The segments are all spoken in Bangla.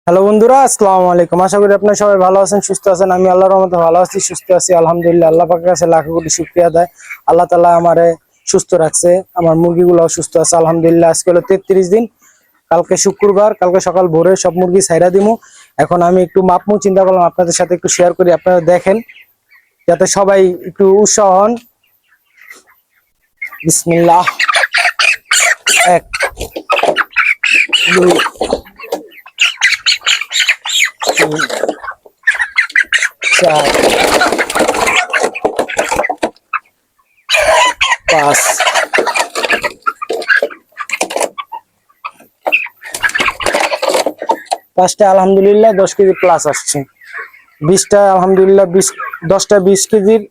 হ্যালো বন্ধুরা, আসসালামু আলাইকুম। আশা করি আপনারা সবাই ভালো আছেন, সুস্থ আছেন। আমি আল্লাহর রহমতে ভালো আছি, সুস্থ আছি, আলহামদুলিল্লাহ। আল্লাহ পাকের কাছে লাখো কোটি শুকরিয়া দেয়। আল্লাহ তাআলা আমারে সুস্থ রাখছে, আমার মুরগিগুলো সুস্থ আছে আলহামদুলিল্লাহ। আজকে হলো 33 দিন, কালকে শুক্রবার, কালকে সকাল ভোরে সব মুরগি ছাইরা দিমু। এখন আমি একটু মাপমু, চিন্তা করলাম আপনাদের সাথে একটু শেয়ার করি, আপনারা দেখেন যাতে সবাই একটু উৎসাহ হন। বিসমিল্লাহ। 1 2 3 4 5 5টা আলহামদুলিল্লাহ 10 কেজি প্লাস আসছে। 20টা আলহামদুলিল্লাহ 10টা 20 কেজির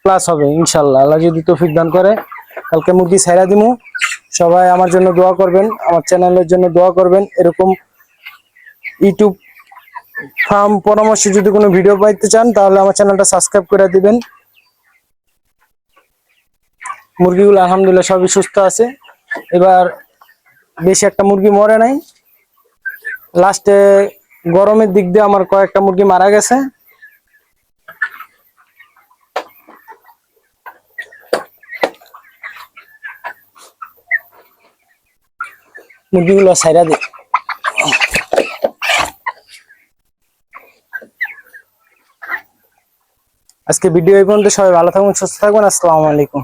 প্লাস হবে ইনশাল্লাহ, আল্লাহ যদি তৌফিক দান করে। কালকে মুরগি ছাইরা দিমু। সবাই আমার জন্য দোয়া করবেন, আমার চ্যানেলের জন্য দোয়া করবেন। এরকম ইউটিউব ফার্ম পরামর্শ যদি কোনো ভিডিও পাইতে চান তাহলে আমার চ্যানেলটা সাবস্ক্রাইব করে দিবেন। মুরগিগুলো আলহামদুলিল্লাহ সবই সুস্থ আছে। এবার বেশি একটা মুরগি মরে নাই। লাস্টে গরমের দিক দিয়ে আমার কয়েকটা মুরগি মারা গেছে। মুরগিগুলো ছাইরা দিই। আজকে ভিডিও এই পর্যন্ত। সবাই ভালো থাকবেন, সুস্থ থাকবেন। আসসালামু আলাইকুম।